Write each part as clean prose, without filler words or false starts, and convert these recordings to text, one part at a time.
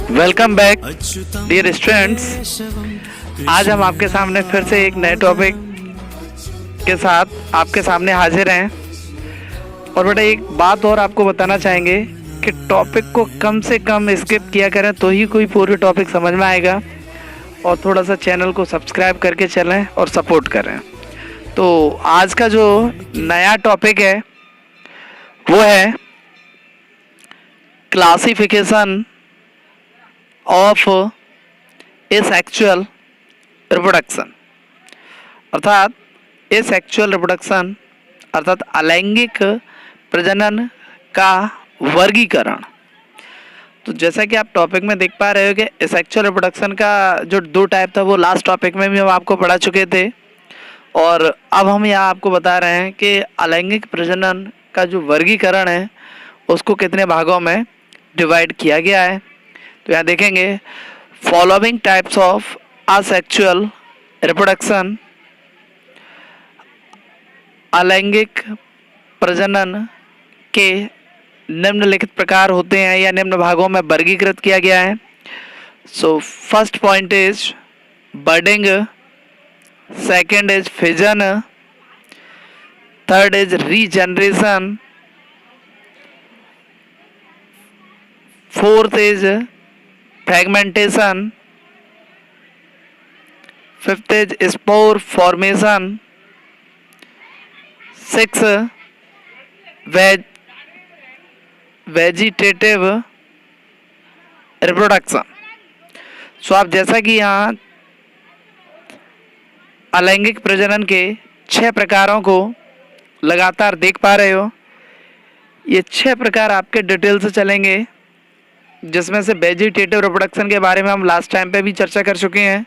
Welcome back dear students. आज हम आपके सामने फिर से एक नए टॉपिक के साथ आपके सामने हाजिर हैं। और बेटा एक बात और आपको बताना चाहेंगे कि टॉपिक को कम से कम स्किप किया करें तो ही कोई पूरी टॉपिक समझ में आएगा। और थोड़ा सा चैनल को सब्सक्राइब करके चलें और सपोर्ट करें। तो आज का जो नया टॉपिक है वो है क्लासिफिकेशन ऑफ एसेक्सुअल रिप्रोडक्शन, अर्थात एसेक्सुअल रिप्रोडक्शन अर्थात अलैंगिक प्रजनन का वर्गीकरण। तो जैसा कि आप टॉपिक में देख पा रहे हो कि एसेक्सुअल रिप्रोडक्शन का जो दो टाइप था वो लास्ट टॉपिक में भी हम आपको पढ़ा चुके थे। और अब हम यहाँ आपको बता रहे हैं कि अलैंगिक प्रजनन का जो वर्गीकरण है उसको कितने भागों में डिवाइड किया गया है। तो यहाँ देखेंगे following types of asexual reproduction, अलैंगिक प्रजनन के निम्नलिखित प्रकार होते हैं या निम्न भागों में वर्गीकृत किया गया है। So first point is budding, second is fission, third is regeneration, fourth is fragmentation, fifth is spore formation, six vegetative reproduction. So आप जैसा कि यहाँ अलैंगिक प्रजनन के 6 प्रकारों को लगातार देख पा रहे हो। ये 6 प्रकार आपके डिटेल से चलेंगे, जिसमें से वेजिटेटिव रिप्रोडक्शन के बारे में हम लास्ट टाइम पे भी चर्चा कर चुके हैं।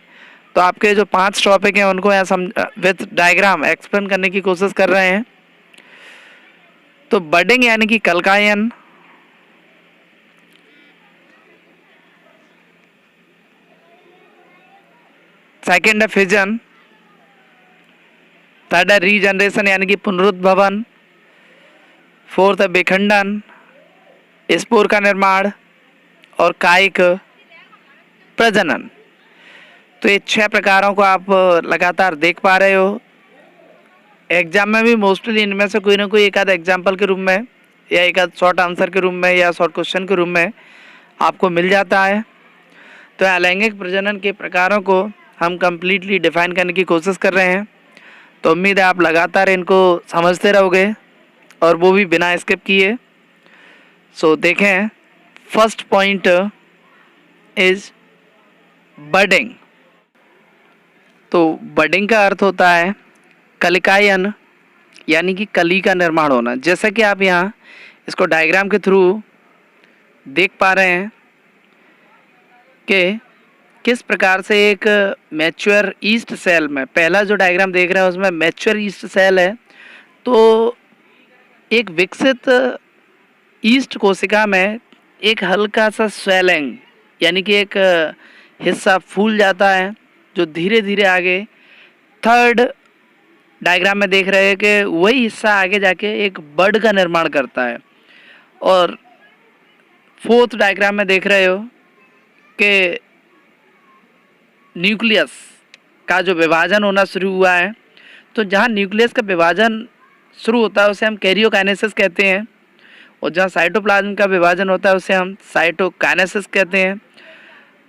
तो आपके जो 5 टॉपिक हैं उनको यहाँ विथ डायग्राम एक्सप्लेन करने की कोशिश कर रहे हैं। तो बडिंग यानी कि कलकायन, सेकेंड है फिजन, थर्ड है रीजनरेशन यानी कि पुनरुद्भवन, फोर्थ है विखंडन, स्पोर का निर्माण और कायिक प्रजनन। तो ये 6 प्रकारों को आप लगातार देख पा रहे हो। एग्जाम में भी मोस्टली इनमें से कोई ना कोई एक आध एग्जाम्पल के रूप में या एक आध शॉर्ट आंसर के रूप में या शॉर्ट क्वेश्चन के रूप में आपको मिल जाता है। तो अलैंगिक प्रजनन के प्रकारों को हम कंप्लीटली डिफाइन करने की कोशिश कर रहे हैं। तो उम्मीद है आप लगातार इनको समझते रहोगे और वो भी बिना स्किप किए। सो देखें, फर्स्ट पॉइंट इज बडिंग। तो बडिंग का अर्थ होता है कलिकायन यानी कि कली का निर्माण होना। जैसा कि आप यहाँ इसको डायग्राम के थ्रू देख पा रहे हैं कि किस प्रकार से एक मैच्योर ईस्ट सेल में, पहला जो डायग्राम देख रहे हैं उसमें मैच्योर ईस्ट सेल है। तो एक विकसित ईस्ट कोशिका में एक हल्का सा स्वेलिंग यानी कि एक हिस्सा फूल जाता है जो धीरे धीरे आगे, थर्ड डायग्राम में देख रहे हैं कि वही हिस्सा आगे जाके एक बड का निर्माण करता है। और फोर्थ डायग्राम में देख रहे हो कि न्यूक्लियस का जो विभाजन होना शुरू हुआ है। तो जहाँ न्यूक्लियस का विभाजन शुरू होता है उसे हम कैरियोकाइनेसिस कहते हैं, और जहाँ साइटोप्लाज्म का विभाजन होता है उसे हम साइटोकाइनेसिस कहते हैं।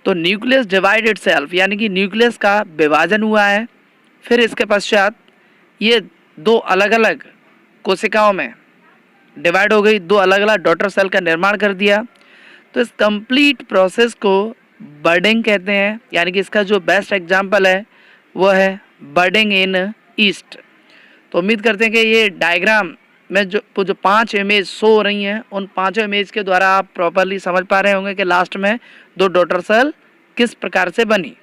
तो न्यूक्लियस डिवाइड इटसेल्फ यानी कि न्यूक्लियस का विभाजन हुआ है, फिर इसके पश्चात ये 2 अलग अलग कोशिकाओं में डिवाइड हो गई, 2 अलग अलग डॉटर सेल का निर्माण कर दिया। तो इस कंप्लीट प्रोसेस को बडिंग कहते हैं, यानी कि इसका जो बेस्ट एग्जांपल है वो है बडिंग इन ईस्ट। तो उम्मीद करते हैं कि ये डायग्राम में जो 5 इमेज शो हो रही हैं उन 5 इमेज के द्वारा आप प्रॉपरली समझ पा रहे होंगे कि लास्ट में 2 डॉटर सेल किस प्रकार से बनी।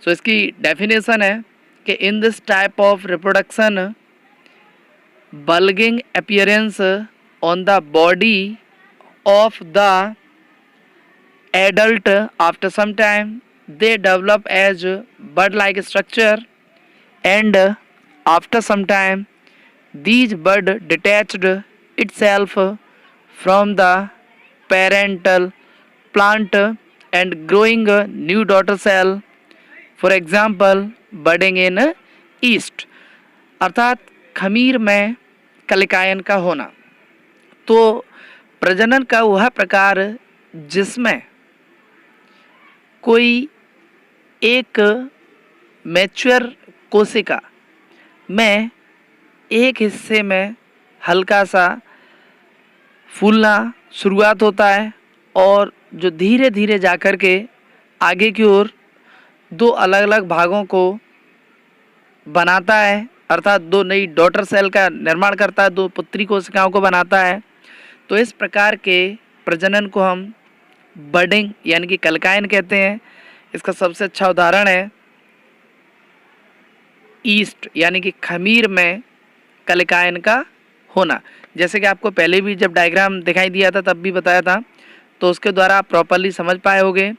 सो इसकी डेफिनेशन है कि in this type of reproduction bulging appearance on the body of the adult. After some time they develop as bud like structure, and after some time these bud detached itself from the parental plant and growing a new daughter cell, for example budding in yeast, अर्थात खमीर में कलिकायन का होना। तो प्रजनन का वह प्रकार जिसमें कोई एक मैच्योर कोशिका में एक हिस्से में हल्का सा फूलना शुरुआत होता है और जो धीरे धीरे जाकर के आगे की ओर दो अलग अलग भागों को बनाता है, अर्थात दो नई डॉटर सेल का निर्माण करता है, दो पुत्री कोशिकाओं को बनाता है। तो इस प्रकार के प्रजनन को हम बडिंग यानी कि कलिकायन कहते हैं। इसका सबसे अच्छा उदाहरण है ईस्ट यानी कि खमीर में कलिकायन का होना। जैसे कि आपको पहले भी जब डायग्राम दिखाई दिया था तब भी बताया था, तो उसके द्वारा आप प्रॉपरली समझ पाए होंगे।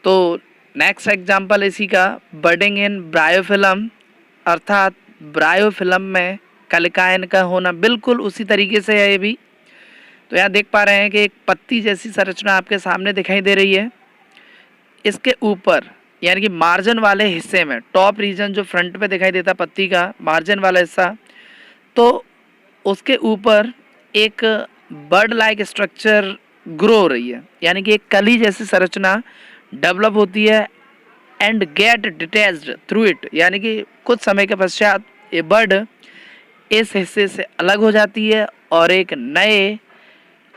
तो नेक्स्ट एग्जांपल इसी का बडिंग इन ब्रायोफिल्म, अर्थात ब्रायोफिल्म में कलिकायन का होना बिल्कुल उसी तरीके से है ये भी। तो यहाँ देख पा रहे हैं कि एक पत्ती जैसी संरचना आपके सामने दिखाई दे रही है। इसके ऊपर यानी कि मार्जिन वाले हिस्से में, टॉप रीजन जो फ्रंट पे दिखाई देता पत्ती का मार्जिन वाला हिस्सा, तो उसके ऊपर एक बर्ड लाइक स्ट्रक्चर ग्रो हो रही है, यानी कि एक कली जैसी संरचना डेवलप होती है and get detached through it, यानी कि कुछ समय के पश्चात ये बर्ड इस हिस्से से अलग हो जाती है और एक नए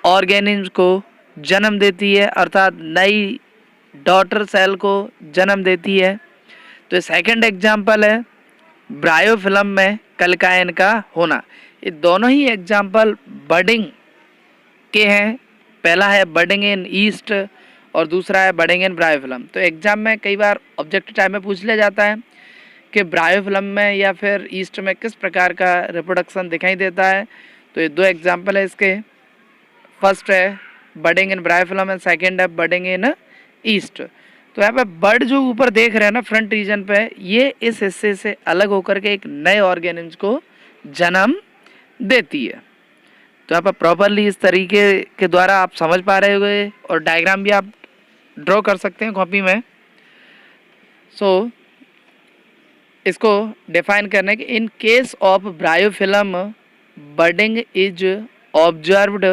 ऑर्गेनिज्म को जन्म देती है, अर्थात नई डॉटर सेल को जन्म देती है। तो सेकंड एग्जाम्पल है ब्रायोफिल्म में कलिकायन का होना। ये दोनों ही एग्जाम्पल बडिंग के हैं। पहला है बडिंग इन ईस्ट और दूसरा है बडिंग इन ब्रायोफिल्म। तो एग्जाम में कई बार ऑब्जेक्टिव टाइप में पूछ लिया जाता है कि ब्रायोफिल्म में या फिर ईस्ट में किस प्रकार का रिप्रोडक्शन दिखाई देता है। तो ये दो एग्जाम्पल है इसके, फर्स्ट है budding in bryophyllum and second है बडिंग इन ईस्ट। तो यहाँ पे बर्ड जो ऊपर देख रहे हैं ना फ्रंट रीजन पे, ये इस हिस्से से अलग होकर के एक नए ऑर्गेनिज्म को जन्म देती है। तो यहाँ पर प्रॉपरली इस तरीके के द्वारा आप समझ पा रहे होंगे और डायग्राम भी आप ड्रॉ कर सकते हैं कॉपी में। सो इसको डिफाइन करने के, in case of bryophyllum budding is observed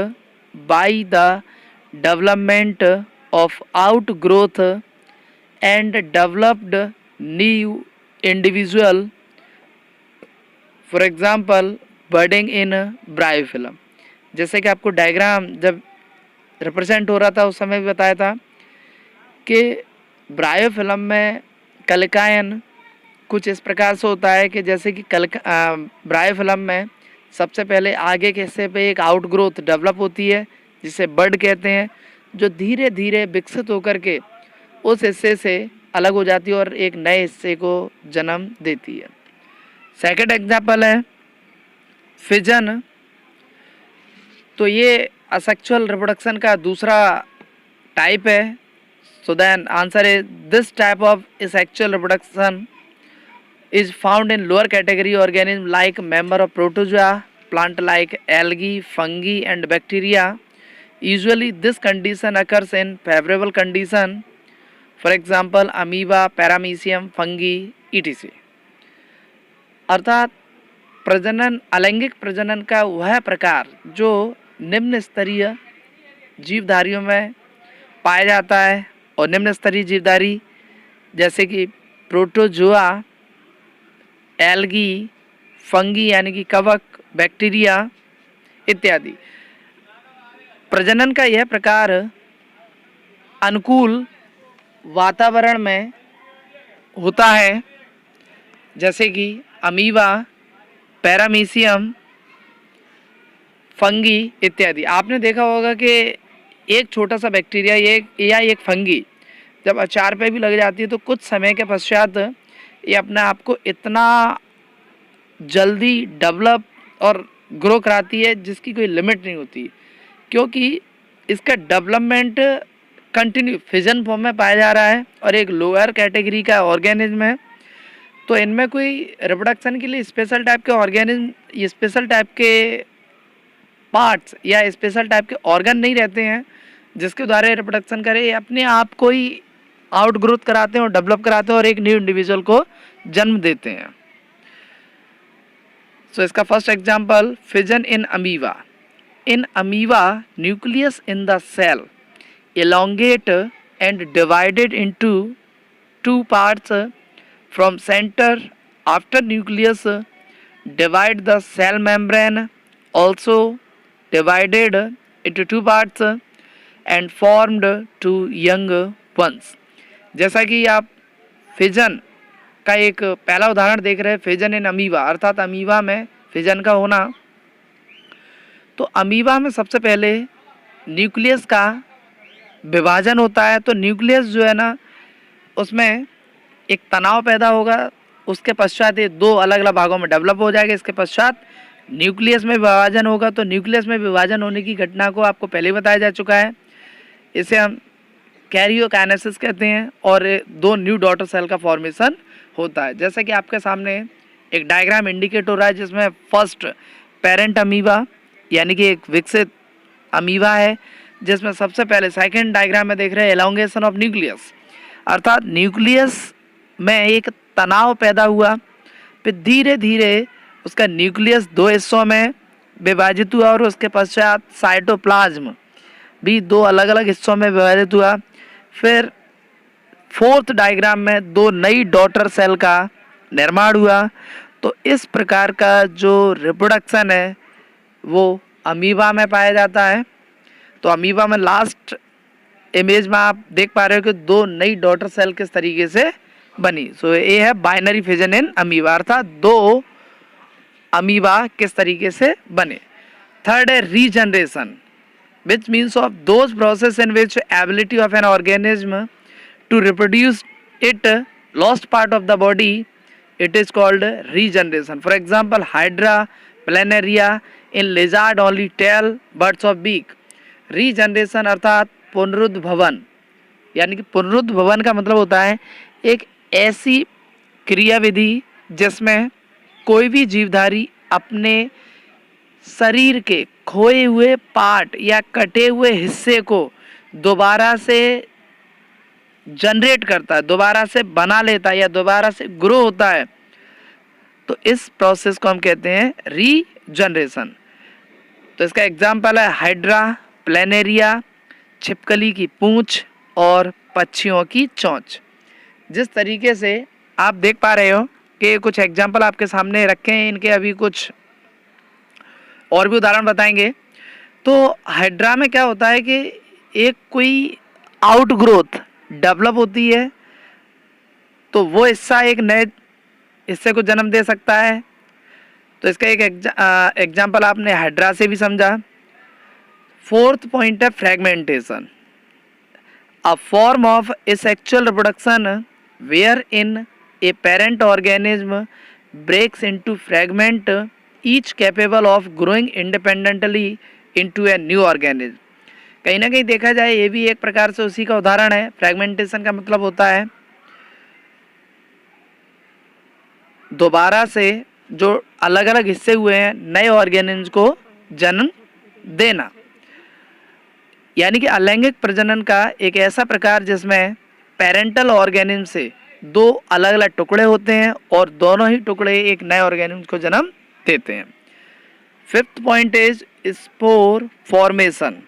by the development of outgrowth and developed new individual, for example budding in bryophyllum। जैसे कि आपको डायग्राम जब रिप्रेजेंट हो रहा था उस समय भी बताया था कि ब्रायोफिल्म में कलिकायन कुछ इस प्रकार से होता है कि जैसे कि ब्रायोफिल्म में सबसे पहले आगे के हिस्से पे एक आउटग्रोथ डेवलप होती है जिसे बड कहते हैं, जो धीरे धीरे विकसित होकर के उस हिस्से से अलग हो जाती है और एक नए हिस्से को जन्म देती है। सेकंड एग्जाम्पल है फिजन। तो ये असेक्सुअल रिप्रोडक्शन का दूसरा टाइप है। So then answer is this type of asexual reproduction is found in lower category organism like member of protozoa, plant like algae, fungi and bacteria. Usually this condition occurs in favorable condition, for example amoeba, paramecium, fungi etc। अर्थात प्रजनन, अलैंगिक प्रजनन का वह प्रकार जो निम्न स्तरीय जीवधारियों में पाया जाता है, और निम्न स्तरीय जीवधारी जैसे कि प्रोटोजोआ, एल्गी, फंगी यानी कि कवक, बैक्टीरिया इत्यादि। प्रजनन का यह प्रकार अनुकूल वातावरण में होता है, जैसे कि अमीबा, पैरामीशियम, फंगी इत्यादि। आपने देखा होगा कि एक छोटा सा बैक्टीरिया या एक फंगी जब अचार पे भी लग जाती है तो कुछ समय के पश्चात ये अपने आप को इतना जल्दी डेवलप और ग्रो कराती है जिसकी कोई लिमिट नहीं होती, क्योंकि इसका डेवलपमेंट कंटिन्यू फिजन फॉर्म में पाया जा रहा है और एक लोअर कैटेगरी का ऑर्गेनिज्म है। तो इनमें कोई रिप्रोडक्शन के लिए स्पेशल टाइप के ऑर्गेनिज्म, स्पेशल टाइप के पार्ट्स या स्पेशल टाइप के ऑर्गन नहीं रहते हैं जिसके द्वारा रिप्रोडक्शन करे, अपने आप को ही आउट ग्रोथ कराते हैं और डेवलप कराते हैं और एक न्यू इंडिविजुअल को जन्म देते हैं। सो इसका first example fission in amoeba. In amoeba nucleus in the cell elongate and divided into two parts from center. After nucleus divide, the cell membrane also divided into two parts and formed two young ones. जैसा कि आप fission का एक पहला उदाहरण देख रहे हैं, फिजन इन अमीबा, अर्थात अमीबा में फिजन का होना। तो अमीबा में सबसे पहले न्यूक्लियस का विभाजन होता है। तो न्यूक्लियस जो है ना, उसमें एक तनाव पैदा होगा, उसके पश्चात ये दो अलग अलग भागों में डेवलप हो जाएगा। इसके पश्चात न्यूक्लियस में विभाजन होगा। तो न्यूक्लियस में विभाजन होने की घटना को आपको पहले बताया जा चुका है, इसे हम कैरियोकाइनेसिस कहते हैं, और दो न्यू डॉटर सेल का फॉर्मेशन होता है। जैसा कि आपके सामने एक डायग्राम इंडिकेट हो रहा है, जिसमें फर्स्ट पेरेंट अमीबा यानी कि एक विकसित अमीबा है, जिसमें सबसे पहले सेकंड डायग्राम में देख रहे हैं एलोंगेशन ऑफ न्यूक्लियस, अर्थात न्यूक्लियस में एक तनाव पैदा हुआ। फिर धीरे धीरे उसका न्यूक्लियस दो हिस्सों में विभाजित हुआ और उसके पश्चात साइटोप्लाज्म भी दो अलग अलग हिस्सों में विभाजित हुआ। फिर फोर्थ डायग्राम में दो नई डॉटर सेल का निर्माण हुआ। तो इस प्रकार का जो रिप्रोडक्शन है वो अमीबा में पाया जाता है। तो अमीबा में लास्ट इमेज में आप देख पा रहे हो कि दो नई डॉटर सेल किस तरीके से बनी। सो ये है बाइनरी फिजन इन अमीबा, अर्थात दो अमीबा किस तरीके से बने। थर्ड है regeneration, which means of those process in which ability of an organism to reproduce it lost part of the body, it is called regeneration. For example, Hydra planaria in lizard only tail birds of beak. Regeneration अर्थात पुनरुद्भवन, यानी कि पुनरुद्भवन का मतलब होता है एक ऐसी क्रियाविधि जिसमें कोई भी जीवधारी अपने शरीर के खोए हुए पार्ट या कटे हुए हिस्से को दोबारा से जनरेट करता है, दोबारा से बना लेता है या दोबारा से ग्रो होता है। तो इस प्रोसेस को हम कहते हैं रीजनरेशन। तो इसका एग्जाम्पल है हाइड्रा प्लेनेरिया, छिपकली की पूंछ और पक्षियों की चोंच। जिस तरीके से आप देख पा रहे हो कि कुछ एग्जाम्पल आपके सामने रखे हैं, इनके अभी कुछ और भी उदाहरण बताएंगे। तो हाइड्रा में क्या होता है कि एक कोई आउट ग्रोथ डेवलप होती है, तो वो हिस्सा एक नए हिस्से को जन्म दे सकता है। तो इसका एक एग्जाम्पल आपने हाइड्रा से भी समझा। फोर्थ पॉइंट है fragmentation, a form of asexual reproduction where in a parent organism breaks into fragment each capable of growing independently into a new organism. कहीं ना कहीं देखा जाए ये भी एक प्रकार से उसी का उदाहरण है। फ्रेगमेंटेशन का मतलब होता है दोबारा से जो अलग अलग हिस्से हुए हैं नए ऑर्गेनिज्म को जन्म देना, यानी कि अलैंगिक प्रजनन का एक ऐसा प्रकार जिसमें पेरेंटल ऑर्गेनिज्म से दो अलग अलग टुकड़े होते हैं और दोनों ही टुकड़े एक नए ऑर्गेनिज्म को जन्म देते हैं। Fifth point is spore formation,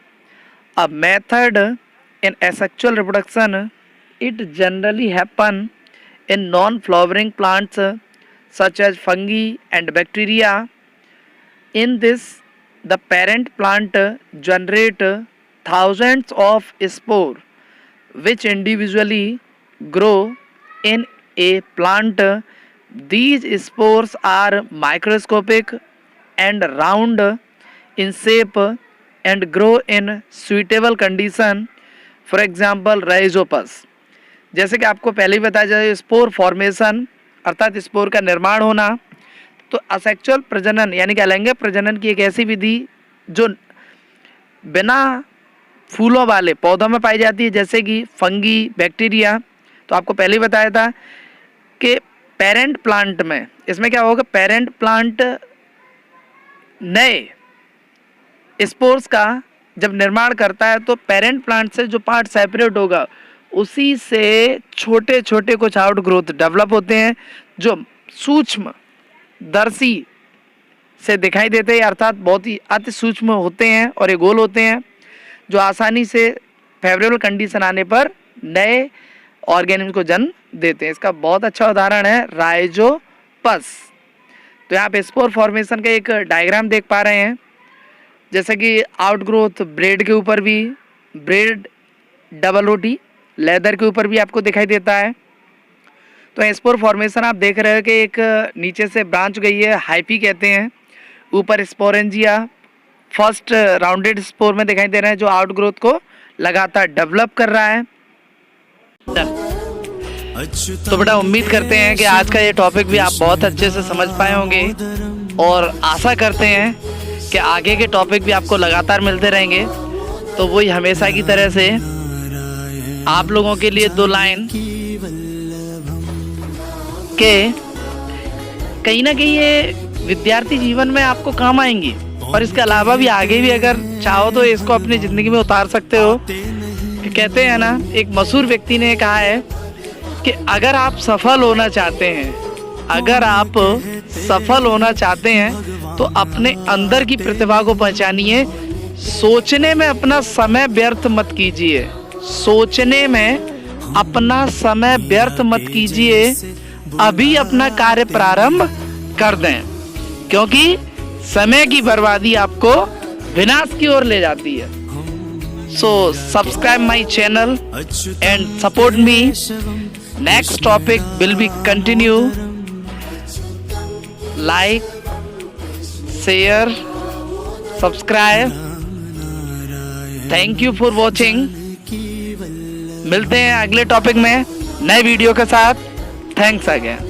a method in asexual reproduction. It generally happen in non flowering plants such as fungi and bacteria. In this, the parent plant generate thousands of spores which individually grow in a plant. These spores are microscopic and round in shape and grow in suitable condition. For example, rhizopus. जैसे कि आपको पहले ही बताया जाए spore formation अर्थात spore का निर्माण होना। तो असेक्सुअल प्रजनन यानी कि अलैंगिक प्रजनन की एक ऐसी विधि जो बिना फूलों वाले पौधों में पाई जाती है, जैसे कि फंगी, बैक्टीरिया। तो आपको पहले ही बताया था कि पेरेंट प्लांट में इसमें क्या होगा, पेरेंट प्लांट नए स्पोर्स का जब निर्माण करता है तो पेरेंट प्लांट से जो पार्ट सेपरेट होगा उसी से छोटे छोटे कुछ आउट ग्रोथ डेवलप होते हैं जो सूक्ष्म दर्शी से दिखाई देते हैं, अर्थात बहुत ही अति सूक्ष्म होते हैं और ये गोल होते हैं जो आसानी से फेवरेबल कंडीशन आने पर नए ऑर्गेनिज्म को जन्म देते हैं। इसका बहुत अच्छा उदाहरण है राइजोपस। तो यहाँ पे स्पोर फॉर्मेशन का एक डायग्राम देख पा रहे हैं, जैसे कि आउटग्रोथ ब्रेड के ऊपर भी, ब्रेड डबल रोटी लेदर के ऊपर भी आपको दिखाई देता है। तो स्पोर फॉर्मेशन आप देख रहे हो कि एक नीचे से ब्रांच गई है, हाइपी कहते हैं, ऊपर स्पोरेंजिया फर्स्ट राउंडेड स्पोर में दिखाई दे रहे हैं जो आउटग्रोथ को लगातार डेवलप कर रहा है। तो बेटा उम्मीद करते हैं कि आज का ये टॉपिक भी आप बहुत अच्छे से समझ पाए होंगे और आशा करते हैं कि आगे के टॉपिक भी आपको लगातार मिलते रहेंगे। तो वही हमेशा की तरह से आप लोगों के लिए 2 लाइन के कहीं ना कहीं ये विद्यार्थी जीवन में आपको काम आएंगी और इसके अलावा भी आगे भी अगर चाहो तो इसको अपनी ज़िंदगी में उतार सकते हो। कहते हैं ना, एक मशहूर व्यक्ति ने कहा है कि अगर आप सफल होना चाहते हैं, अगर आप सफल होना चाहते हैं तो अपने अंदर की प्रतिभा को पहचानिए, सोचने में अपना समय व्यर्थ मत कीजिए, सोचने में अपना समय व्यर्थ मत कीजिए, अभी अपना कार्य प्रारंभ कर दें, क्योंकि समय की बर्बादी आपको विनाश की ओर ले जाती है। So subscribe my channel and support me. Next topic will be continue. Like, share, subscribe. Thank you for watching. मिलते हैं अगले टॉपिक में नए वीडियो के साथ। Thanks again.